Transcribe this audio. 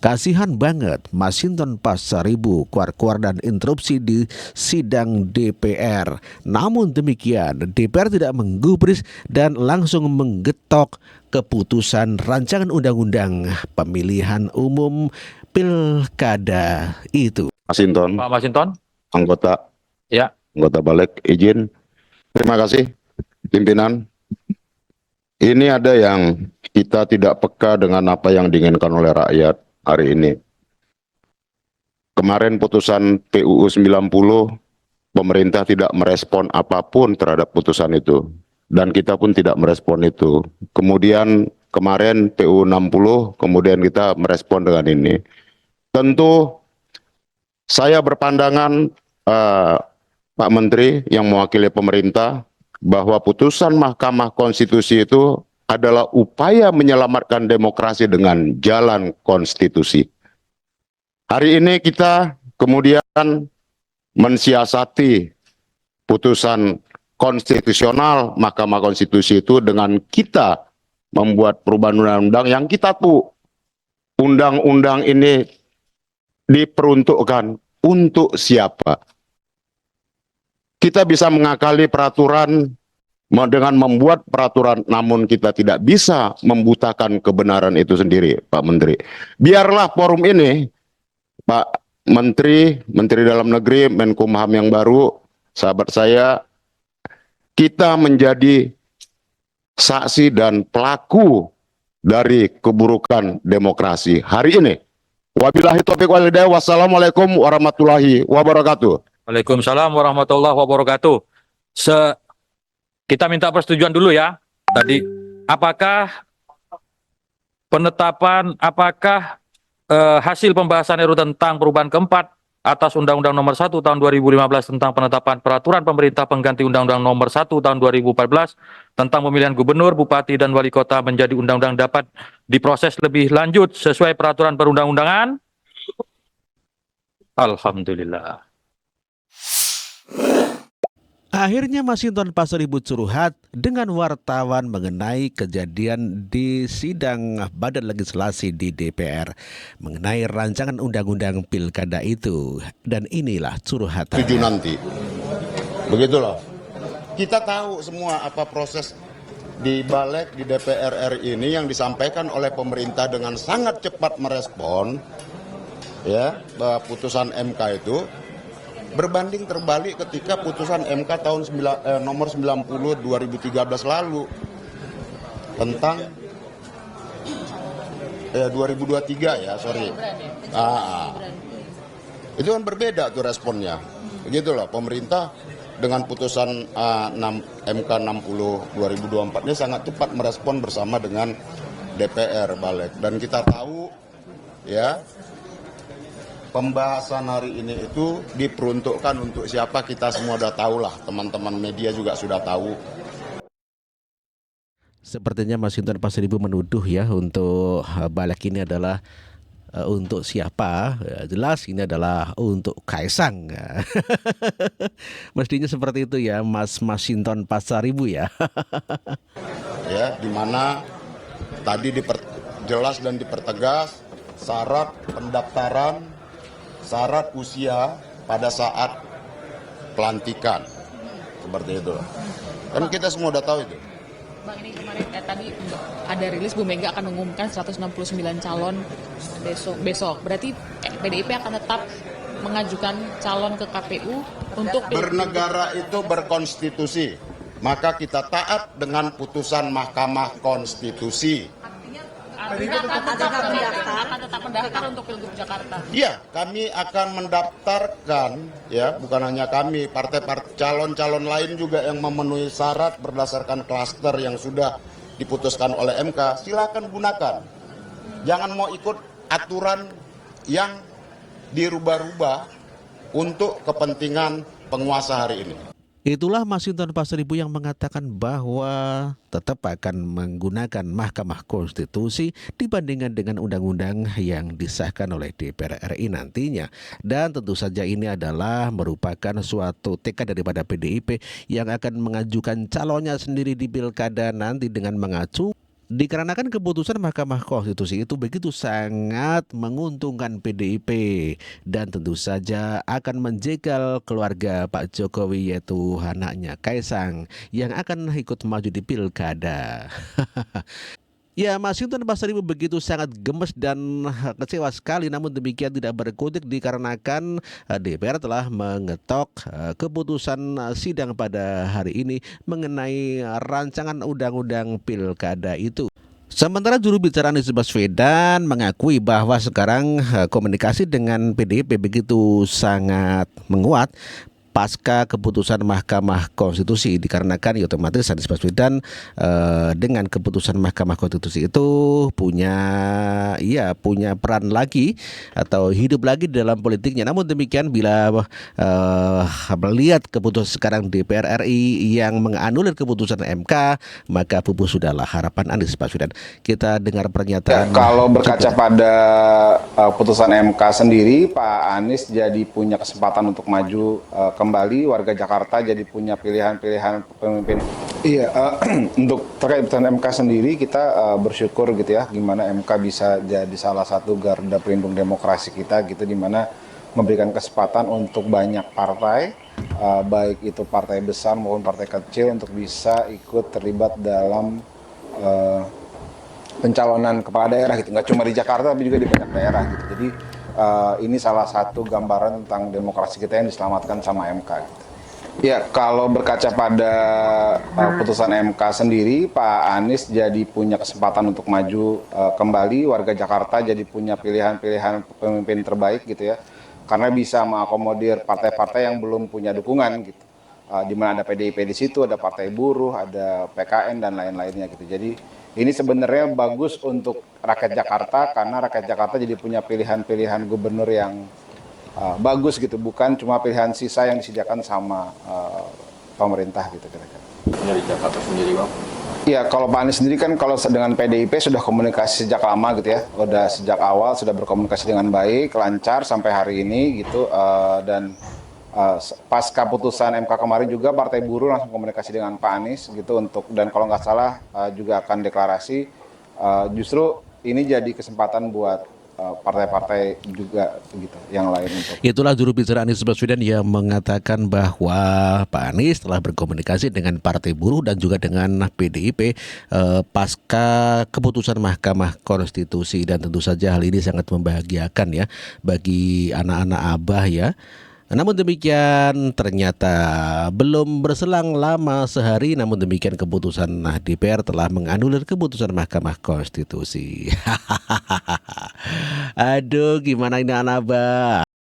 Kasihan banget Masinton Pasaribu keluar-keluar dan interupsi di sidang DPR. Namun demikian, DPR tidak menggubris dan langsung menggetok keputusan rancangan undang-undang pemilihan umum pilkada itu. Masinton, Pak Masinton, anggota ya. balik izin. Terima kasih pimpinan. Ini ada yang kita tidak peka dengan apa yang diinginkan oleh rakyat hari ini. Kemarin putusan PUU 90, pemerintah tidak merespon apapun terhadap putusan itu. Dan kita pun tidak merespon itu. Kemudian kemarin PUU 60, kemudian kita merespon dengan ini. Tentu saya berpandangan Pak Menteri yang mewakili pemerintah bahwa putusan Mahkamah Konstitusi itu adalah upaya menyelamatkan demokrasi dengan jalan konstitusi. Hari ini kita kemudian mensiasati putusan konstitusional Mahkamah Konstitusi itu dengan kita membuat perubahan undang-undang yang kita tahu undang-undang ini diperuntukkan untuk siapa. Kita bisa mengakali peraturan dengan membuat peraturan, namun kita tidak bisa membutakan kebenaran itu sendiri, Pak Menteri. Biarlah forum ini, Pak Menteri, Menteri Dalam Negeri, Menkumham yang baru, sahabat saya, kita menjadi saksi dan pelaku dari keburukan demokrasi hari ini. Wabillahi taufiq wal hidayah. Wassalamualaikum warahmatullahi wabarakatuh. Waalaikumsalam warahmatullahi wabarakatuh. Kita minta persetujuan dulu ya. Tadi, apakah hasil pembahasan RUU tentang perubahan keempat atas Undang-Undang Nomor 1 Tahun 2015 tentang penetapan peraturan pemerintah pengganti Undang-Undang Nomor 1 Tahun 2014 tentang pemilihan gubernur, bupati, dan wali kota menjadi undang-undang dapat diproses lebih lanjut sesuai peraturan perundang-undangan? Alhamdulillah. Akhirnya Masinton Pasaribu curhat dengan wartawan mengenai kejadian di sidang Badan Legislasi di DPR mengenai rancangan undang-undang pilkada itu. Dan inilah curhatan. Tujuh nanti. Begitulah. Kita tahu semua apa proses di balik di DPR RI ini yang disampaikan oleh pemerintah dengan sangat cepat merespon ya bahwa putusan MK itu berbanding terbalik ketika putusan MK tahun nomor 90 2013 lalu tentang 2023 ya, sorry. Itu kan berbeda tuh responnya. Begitu loh, pemerintah dengan putusan MK 60 2024 ini sangat cepat merespon bersama dengan DPR balik. Dan kita tahu ya pembahasan hari ini itu diperuntukkan untuk siapa, kita semua udah tahu lah, teman-teman media juga sudah tahu. Sepertinya Masinton Pasaribu menuduh ya untuk balik ini adalah untuk siapa? Jelas ini adalah untuk Kaisang. Mestinya seperti itu ya, Mas Masinton Pasaribu ya. Ya, di mana tadi jelas dan dipertegas syarat pendaftaran, syarat usia pada saat pelantikan. Seperti itu. Kan kita semua udah tahu itu. Bang, ini kemarin tadi ada rilis Bu Mega akan mengumumkan 169 calon besok. Berarti PDIP akan tetap mengajukan calon ke KPU untuk bernegara itu berkonstitusi. Maka kita taat dengan putusan Mahkamah Konstitusi. Artinya akan tetap mendaftar untuk Pilgub Jakarta. Iya, kami akan mendaftarkan, ya, bukan hanya kami, partai-partai calon-calon lain juga yang memenuhi syarat berdasarkan klaster yang sudah diputuskan oleh MK. Silakan gunakan. Jangan mau ikut aturan yang dirubah-rubah untuk kepentingan penguasa hari ini. Itulah Masinton Pasaribu yang mengatakan bahwa tetap akan menggunakan Mahkamah Konstitusi dibandingkan dengan undang-undang yang disahkan oleh DPR RI nantinya. Dan tentu saja ini adalah merupakan suatu tekad daripada PDIP yang akan mengajukan calonnya sendiri di pilkada nanti dengan mengacu Dikarenakan keputusan Mahkamah Konstitusi itu begitu sangat menguntungkan PDIP dan tentu saja akan menjegal keluarga Pak Jokowi yaitu anaknya Kaisang yang akan ikut maju di pilkada. Ya, Masinton Pasaribu begitu sangat gemes dan kecewa sekali, namun demikian tidak berkutik dikarenakan DPR telah mengetok keputusan sidang pada hari ini mengenai rancangan undang-undang pilkada itu. Sementara juru bicara Anies Baswedan mengakui bahwa sekarang komunikasi dengan PDIP begitu sangat menguat pasca keputusan Mahkamah Konstitusi, dikarenakan ya otomatis Anies Baswedan dengan keputusan Mahkamah Konstitusi itu punya peran lagi atau hidup lagi dalam politiknya. Namun demikian bila melihat keputusan sekarang DPR RI yang menganulir keputusan MK, maka pupus sudahlah harapan Anies Baswedan. Kita dengar pernyataan. Kalau berkaca pada putusan MK sendiri, Pak Anies jadi punya kesempatan untuk maju kembali, warga Jakarta jadi punya pilihan-pilihan pemimpin. Iya, untuk terkait putusan MK sendiri kita bersyukur gitu ya, gimana MK bisa jadi salah satu garda pelindung demokrasi kita gitu, dimana memberikan kesempatan untuk banyak partai, baik itu partai besar maupun partai kecil untuk bisa ikut terlibat dalam pencalonan kepala daerah gitu, nggak cuma di Jakarta tapi juga di banyak daerah gitu. Jadi ini salah satu gambaran tentang demokrasi kita yang diselamatkan sama MK gitu. Ya, kalau berkaca pada putusan MK sendiri, Pak Anies jadi punya kesempatan untuk maju kembali, warga Jakarta jadi punya pilihan-pilihan pemimpin terbaik gitu ya, karena bisa mengakomodir partai-partai yang belum punya dukungan gitu. Di mana ada PDIP di situ, ada Partai Buruh, ada PKN dan lain-lainnya gitu. Jadi ini sebenarnya bagus untuk rakyat Jakarta karena rakyat Jakarta jadi punya pilihan-pilihan gubernur yang bagus gitu, bukan cuma pilihan sisa yang disediakan sama pemerintah gitu kira-kira. Dari Jakarta sendiri, Bang? Iya, kalau Pak Anies sendiri kan kalau dengan PDIP sudah komunikasi sejak lama gitu ya, udah sejak awal sudah berkomunikasi dengan baik, lancar sampai hari ini gitu, dan pasca putusan MK kemarin juga Partai Buruh langsung komunikasi dengan Pak Anies gitu dan kalau nggak salah juga akan deklarasi. Justru ini jadi kesempatan buat partai-partai juga gitu yang lain untuk. Itulah juru bicara Anies Baswedan yang mengatakan bahwa Pak Anies telah berkomunikasi dengan Partai Buruh dan juga dengan PDIP pasca keputusan Mahkamah Konstitusi, dan tentu saja hal ini sangat membahagiakan ya bagi anak-anak Abah ya. Namun demikian ternyata belum berselang lama sehari, namun demikian keputusan DPR telah menganulir keputusan Mahkamah Konstitusi. Aduh, gimana ini anak Abah?